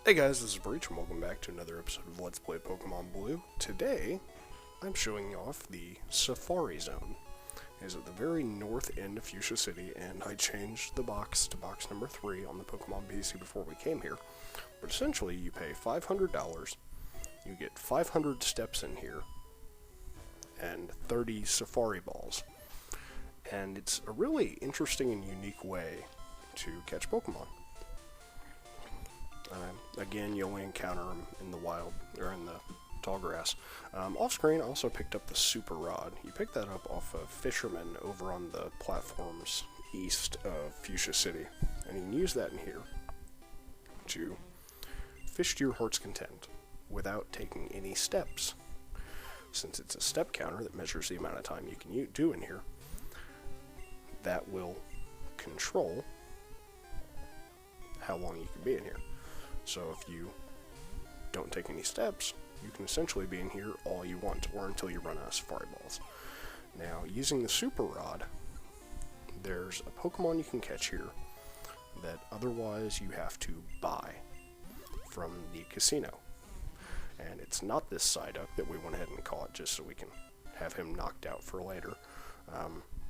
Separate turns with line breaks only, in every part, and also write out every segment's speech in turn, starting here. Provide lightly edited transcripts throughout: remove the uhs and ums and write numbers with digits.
Hey guys, this is Breach and welcome back to another episode of Let's Play Pokemon Blue. Today, I'm showing you off the Safari Zone. It is at the very north end of Fuchsia City, and I changed the box to box number 3 on the Pokemon PC before we came here. But essentially, you pay $500, you get 500 steps in here, and 30 Safari Balls. And it's a really interesting and unique way to catch Pokemon. Again, you only encounter them in the wild, or in the tall grass. Off screen, I also picked up the Super Rod. You pick that up off of Fisherman over on the platforms east of Fuchsia City. And you can use that in here to fish to your heart's content without taking any steps. Since it's a step counter that measures the amount of time you can do in here, that will control how long you can be in here. So if you don't take any steps, you can essentially be in here all you want, or until you run out of Safari Balls. Now, using the Super Rod, there's a Pokemon you can catch here that otherwise you have to buy from the casino. And it's not this Psyduck that we went ahead and caught just so we can have him knocked out for later.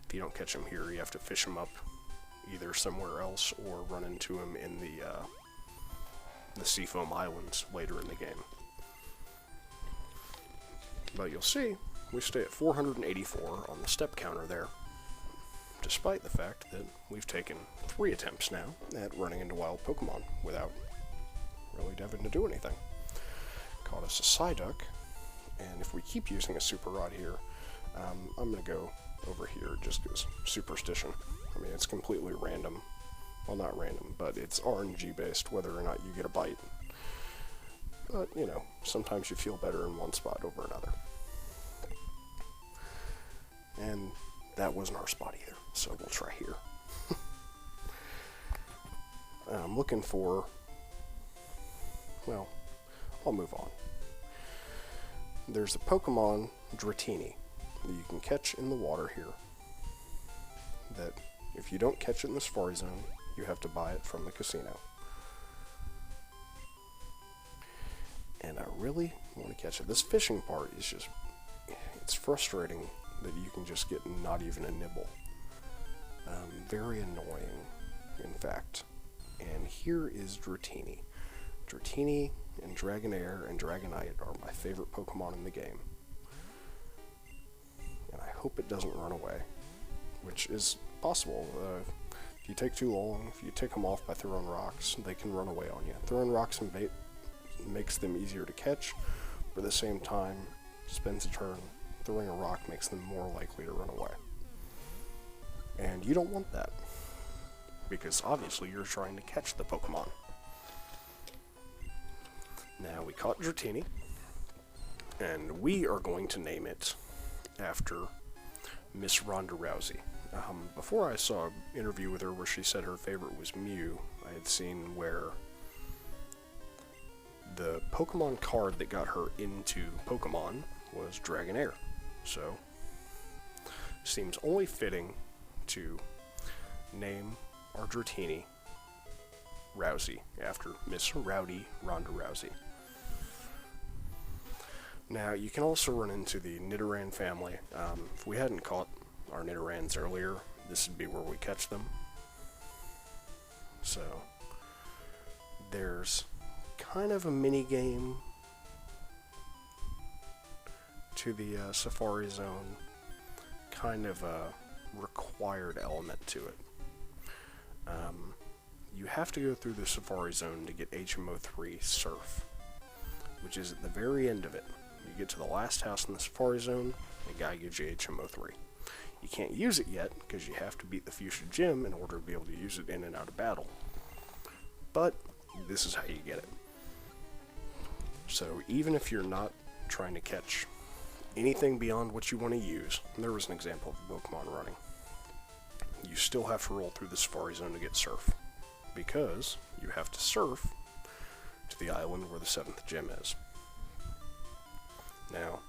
If you don't catch him here, you have to fish him up either somewhere else or run into him in the Seafoam Islands later in the game. But you'll see, we stay at 484 on the step counter there, despite the fact that we've taken 3 attempts now at running into wild Pokemon without really having to do anything. Caught us a Psyduck, and if we keep using a Super Rod here, I'm going to go over here just because superstition. I mean, it's completely random. Well, not random, but it's RNG based whether or not you get a bite. But, you know, sometimes you feel better in one spot over another. And that wasn't our spot either, so we'll try here. I'm looking for... well, I'll move on. There's a Pokemon, Dratini, that you can catch in the water here. That, if you don't catch it in the Safari Zone, you have to buy it from the casino. And I really want to catch it. This fishing part is just... it's frustrating that you can just get not even a nibble. Very annoying, in fact. And here is Dratini. Dratini and Dragonair and Dragonite are my favorite Pokemon in the game. And I hope it doesn't run away, which is possible. If you take too long, if you tick them off by throwing rocks, they can run away on you. Throwing rocks and bait makes them easier to catch, but at the same time, spends a turn. Throwing a rock makes them more likely to run away. And you don't want that, because obviously you're trying to catch the Pokemon. Now, we caught Dratini, and we are going to name it after Miss Ronda Rousey. Before I saw an interview with her where she said her favorite was Mew, I had seen where the Pokemon card that got her into Pokemon was Dragonair. So, seems only fitting to name our Dratini Rousey after Miss Rowdy Ronda Rousey. Now, you can also run into the Nidoran family. If we hadn't caught our Nidorans earlier, this would be where we catch them. So, there's kind of a mini game to the Safari Zone, kind of a required element to it. You have to go through the Safari Zone to get HM03 Surf, which is at the very end of it. You get to the last house in the Safari Zone, the guy gives you HM03. You can't use it yet, because you have to beat the Fuchsia Gym in order to be able to use it in and out of battle. But, this is how you get it. So, even if you're not trying to catch anything beyond what you want to use, and there was an example of Pokemon running, you still have to roll through the Safari Zone to get Surf, because you have to surf to the island where the 7th gym is. Now,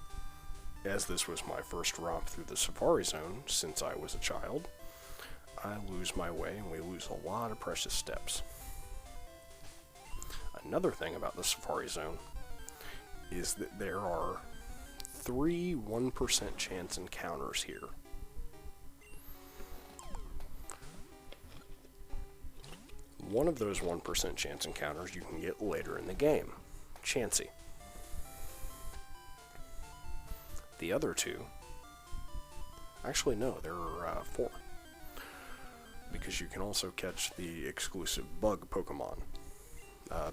as this was my first romp through the Safari Zone since I was a child, I lose my way and we lose a lot of precious steps. Another thing about the Safari Zone is that there are 3 1% chance encounters here. One of those 1% chance encounters you can get later in the game, Chansey. The other 2, actually no, there are 4, because you can also catch the exclusive bug Pokemon.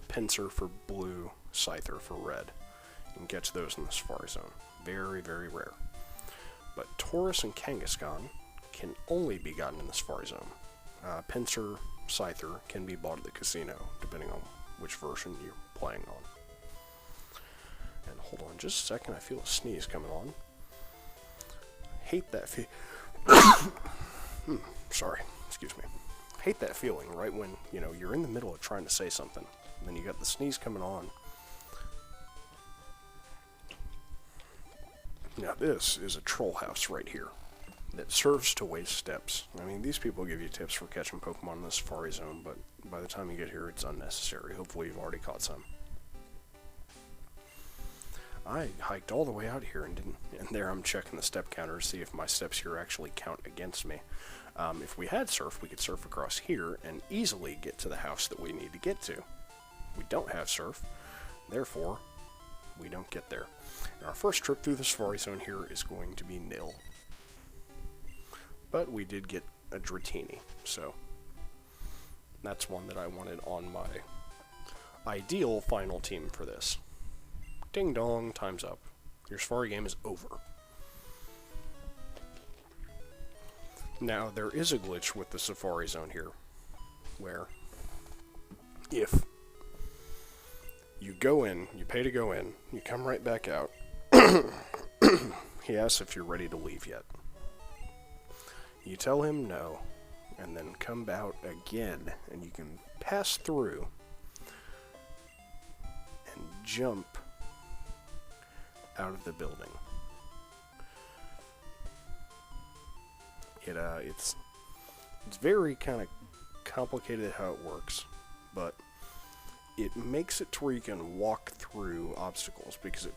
Pinsir for blue, Scyther for red. You can catch those in the Safari Zone. Very, very rare. But Tauros and Kangaskhan can only be gotten in the Safari Zone. Pinsir, Scyther can be bought at the casino, depending on which version you're playing on. And hold on just a second, I feel a sneeze coming on. Hate that sorry, excuse me. Hate that feeling right when, you're in the middle of trying to say something, and then you got the sneeze coming on. Now this is a troll house right here that serves to waste steps. I mean, these people give you tips for catching Pokemon in the Safari Zone, but by the time you get here, it's unnecessary. Hopefully you've already caught some. I hiked all the way out here and there I'm checking the step counter to see if my steps here actually count against me. If we had surf, we could surf across here and easily get to the house that we need to get to. We don't have surf, therefore, we don't get there. And our first trip through the Safari Zone here is going to be nil. But we did get a Dratini, so that's one that I wanted on my ideal final team for this. Ding dong, time's up. Your Safari game is over. Now, there is a glitch with the Safari Zone here, where if you go in, you pay to go in, you come right back out, he asks if you're ready to leave yet. You tell him no, and then come out again, and you can pass through and jump out of the building. It's very kind of complicated how it works, but it makes it to where you can walk through obstacles, because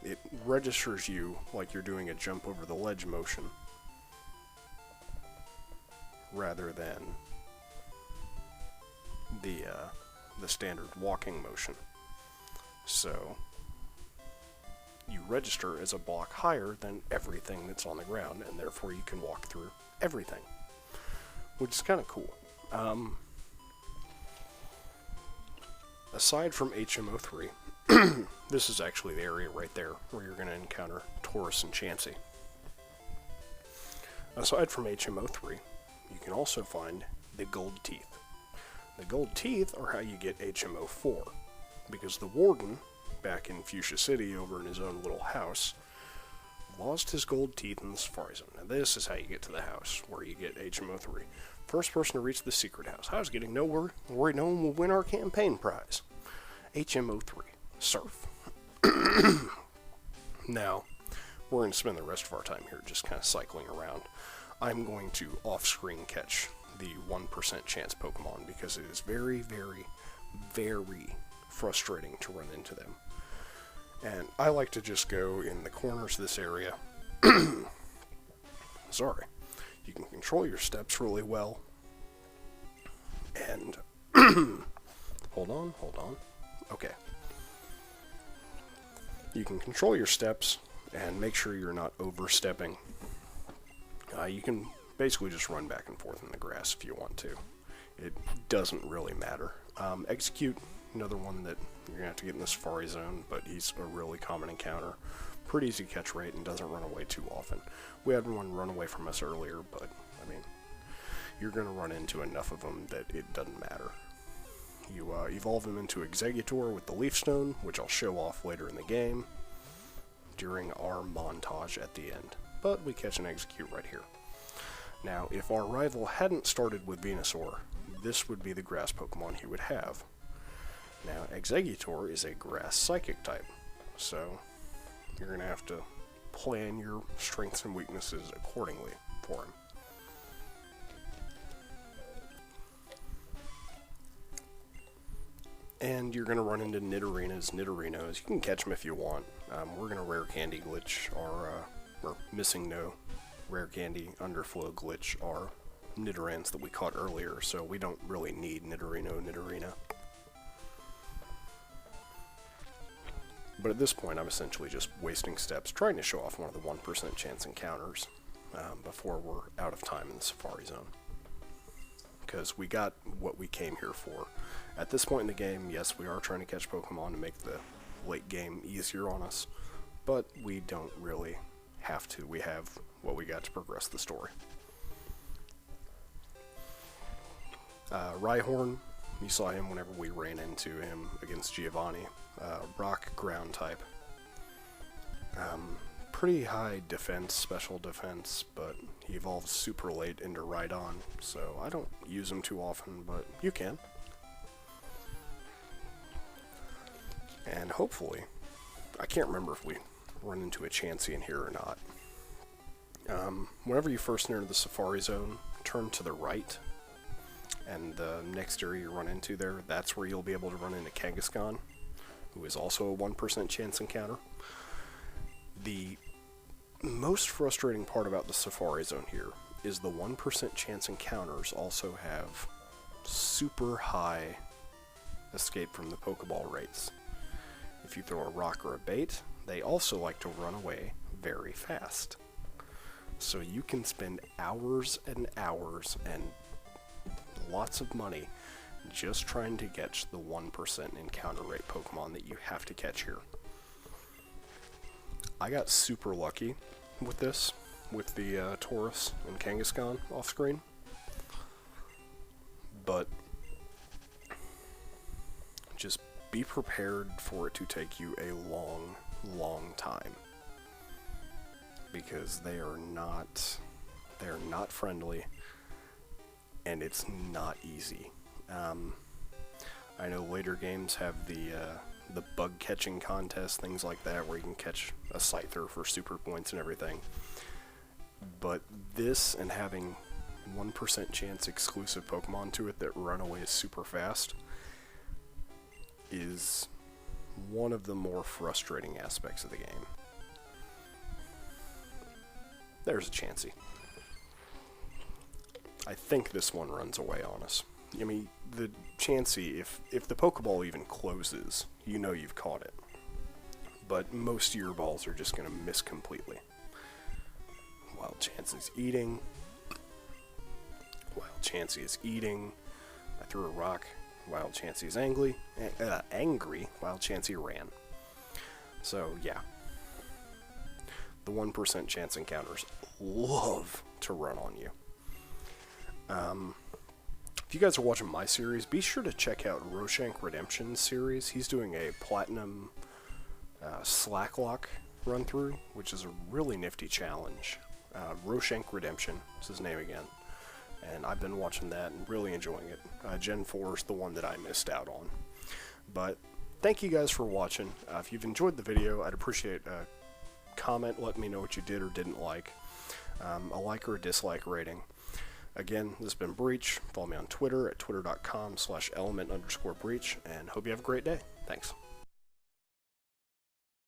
it registers you like you're doing a jump over the ledge motion rather than the standard walking motion. So you register as a block higher than everything that's on the ground, and therefore you can walk through everything, which is kind of cool. Aside from HM03, this is actually the area right there where you're going to encounter Tauros and Chansey. Aside from HM03, you can also find the Gold Teeth. The Gold Teeth are how you get HM04, because the Warden, back in Fuchsia City over in his own little house, lost his gold teeth in the Safari Zone. Now this is how you get to the house, where you get HM03. First person to reach the secret house. I was getting nowhere, worried no one will win our campaign prize. HM03. Surf. Now, we're going to spend the rest of our time here just kind of cycling around. I'm going to off-screen catch the 1% chance Pokemon, because it is very, very, very frustrating to run into them. And I like to just go in the corners of this area. Sorry. You can control your steps really well. And hold on. Okay. You can control your steps and make sure you're not overstepping. You can basically just run back and forth in the grass if you want to. It doesn't really matter. Execute, another one that you're going to have to get in the Safari Zone, but he's a really common encounter. Pretty easy catch rate and doesn't run away too often. We had one run away from us earlier, but, I mean, you're going to run into enough of them that it doesn't matter. You evolve him into Exeggutor with the Leaf Stone, which I'll show off later in the game during our montage at the end. But we catch an Execute right here. Now, if our rival hadn't started with Venusaur, this would be the grass Pokemon he would have. Now, Exeggutor is a grass psychic type, so you're going to have to plan your strengths and weaknesses accordingly for him. And you're going to run into Nidorinas, Nidorinos. You can catch them if you want. We're going to rare candy glitch our, or missing no rare candy underflow glitch our Nidorans that we caught earlier, so we don't really need Nidorino, Nidorina. But at this point, I'm essentially just wasting steps trying to show off one of the 1% chance encounters before we're out of time in the Safari Zone. Because we got what we came here for. At this point in the game, yes, we are trying to catch Pokemon to make the late game easier on us, but we don't really have to. We have what we got to progress the story. Rhyhorn, you saw him whenever we ran into him against Giovanni. Rock ground type. Pretty high defense, special defense, but he evolves super late into Rhydon, so I don't use him too often, but you can. And hopefully, I can't remember if we run into a Chansey in here or not. Whenever you first enter the Safari Zone, turn to the right, and the next area you run into there, that's where you'll be able to run into Kangaskhan, who is also a 1% chance encounter. The most frustrating part about the Safari Zone here is the 1% chance encounters also have super high escape from the Pokeball rates. If you throw a rock or a bait, they also like to run away very fast. So you can spend hours and hours and lots of money just trying to catch the 1% encounter rate Pokemon that you have to catch here. I got super lucky with this, with the Tauros and Kangaskhan off screen, but just be prepared for it to take you a long, long time, because they are not friendly, and it's not easy. I know later games have the bug catching contest, things like that, where you can catch a Scyther for super points and everything. But this, and having 1% chance exclusive Pokemon to it that run away super fast, is one of the more frustrating aspects of the game. There's a Chansey. I think this one runs away on us. I mean, the Chansey, if the Pokeball even closes, you know you've caught it. But most of your balls are just going to miss completely. Wild Chansey's eating. Wild Chansey is eating. I threw a rock. Wild Chansey is angry. Wild Chansey ran. So, yeah. The 1% chance encounters love to run on you. If you guys are watching my series, be sure to check out Roshank Redemption's series. He's doing a Platinum Slacklock run-through, which is a really nifty challenge. Roshank Redemption is his name again. And I've been watching that and really enjoying it. Gen 4 is the one that I missed out on. But thank you guys for watching. If you've enjoyed the video, I'd appreciate a comment letting me know what you did or didn't like. A like or a dislike rating. Again, this has been Breach. Follow me on Twitter at twitter.com/element_breach, and hope you have a great day. Thanks.